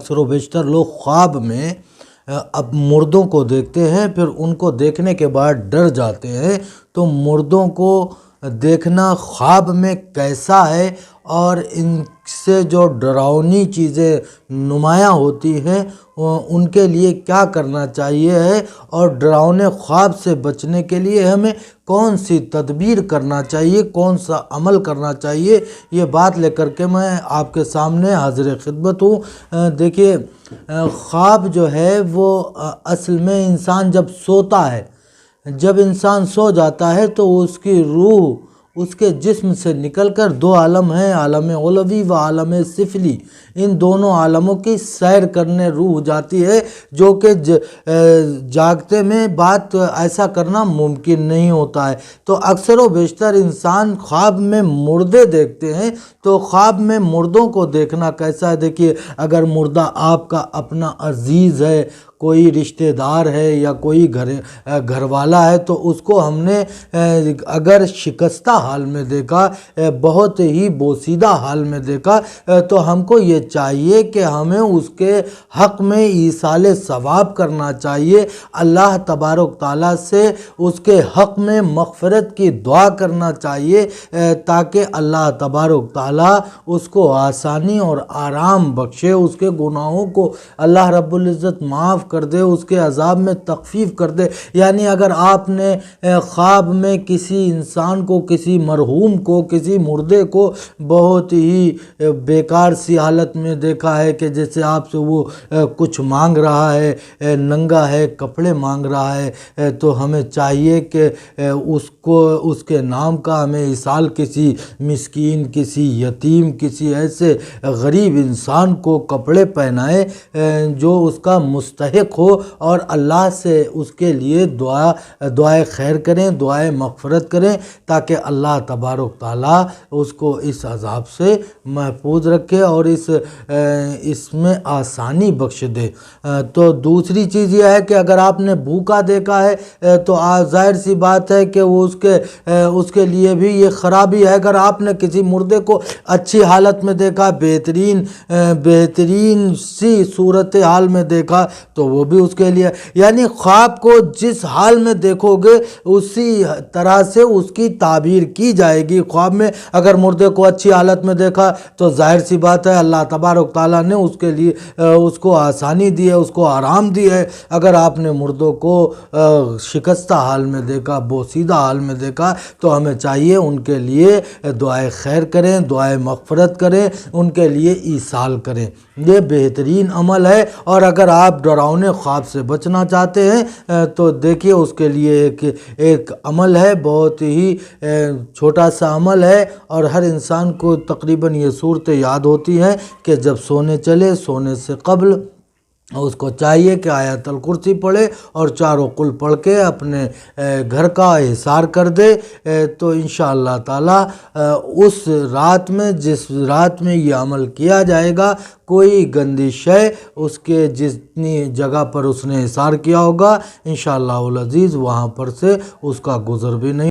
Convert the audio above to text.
اکثر و بیشتر لوگ خواب میں اب مردوں کو دیکھتے ہیں، پھر ان کو دیکھنے کے بعد ڈر جاتے ہیں۔ تو مردوں کو دیکھنا خواب میں کیسا ہے اور ان سے جو ڈراؤنی چیزیں نمایاں ہوتی ہیں ان کے لیے کیا کرنا چاہیے ہے، اور ڈراؤنے خواب سے بچنے کے لیے ہمیں کون سی تدبیر کرنا چاہیے، کون سا عمل کرنا چاہیے، یہ بات لے کر کے میں آپ کے سامنے حاضر خدمت ہوں۔ دیکھیے، خواب جو ہے وہ اصل میں انسان جب سوتا ہے، جب انسان سو جاتا ہے تو اس کی روح اس کے جسم سے نکل کر دو عالم ہیں، عالم علوی و عالم سفلی، ان دونوں عالموں کی سیر کرنے روح جاتی ہے، جو کہ جاگتے میں بات ایسا کرنا ممکن نہیں ہوتا ہے۔ تو اکثر و بیشتر انسان خواب میں مردے دیکھتے ہیں۔ تو خواب میں مردوں کو دیکھنا کیسا ہے؟ دیکھیے، اگر مردہ آپ کا اپنا عزیز ہے، کوئی رشتہ دار ہے یا کوئی گھر والا ہے، تو اس کو ہم نے اگر شکستہ حال میں دیکھا، بہت ہی بوسیدہ حال میں دیکھا، تو ہم کو یہ چاہیے کہ ہمیں اس کے حق میں ایصال ثواب کرنا چاہیے، اللہ تبارک تعالیٰ سے اس کے حق میں مغفرت کی دعا کرنا چاہیے، تاکہ اللہ تبارک تعالیٰ اس کو آسانی اور آرام بخشے، اس کے گناہوں کو اللہ رب العزت معاف کر دے، اس کے عذاب میں تخفیف کر دے۔ یعنی اگر آپ نے خواب میں کسی انسان کو، کسی مرحوم کو، کسی مردے کو بہت ہی بیکار سی حالت میں دیکھا ہے کہ جیسے آپ سے وہ کچھ مانگ رہا ہے، ننگا ہے، کپڑے مانگ رہا ہے، تو ہمیں چاہیے کہ اس کے نام کا ہمیں ایصال کسی مسکین، کسی یتیم، کسی ایسے غریب انسان کو کپڑے پہنائے جو اس کا مستحق ہو، اور اللہ سے اس کے لیے دعائے خیر کریں، دعائے مغفرت کریں، تاکہ اللہ تبارک تعالیٰ اس کو اس عذاب سے محفوظ رکھے اور اس میں آسانی بخش دے۔ تو دوسری چیز یہ ہے کہ اگر آپ نے بھوکا دیکھا ہے تو ظاہر سی بات ہے کہ وہ اس کے لیے بھی یہ خرابی ہے۔ اگر آپ نے کسی مردے کو اچھی حالت میں دیکھا، بہترین سی صورتحال میں دیکھا، تو وہ بھی اس کے لیے، یعنی خواب کو جس حال میں دیکھو گے اسی طرح سے اس کی تعبیر کی جائے گی۔ خواب میں اگر مردے کو اچھی حالت میں دیکھا تو ظاہر سی بات ہے اللہ تبارک تعالیٰ نے اس کے لیے اس کو آسانی دی ہے، اس کو آرام دی ہے۔ اگر آپ نے مردوں کو شکستہ حال میں دیکھا، بوسیدہ حال میں دیکھا، تو ہمیں چاہیے ان کے لیے دعائے خیر کریں، دعائے مغفرت کریں، ان کے لیے ایصال کریں۔ یہ بہترین عمل ہے۔ اور اگر آپ ڈراؤنے خواب سے بچنا چاہتے ہیں تو دیکھیے اس کے لیے ایک عمل ہے، بہت ہی چھوٹا سا عمل ہے، اور ہر انسان کو تقریباً یہ صورتیں یاد ہوتی ہیں کہ جب سونے چلے، سونے سے قبل اس کو چاہیے کہ آیت الکرسی پڑھے اور چاروں قل پڑھ کے اپنے گھر کا احصار کر دے، تو انشاءاللہ تعالیٰ اس رات میں، جس رات میں یہ عمل کیا جائے گا، کوئی گندی شے اس کے جتنی جگہ پر اس نے احصار کیا ہوگا، انشاءاللہ العزیز وہاں پر سے اس کا گزر بھی نہیں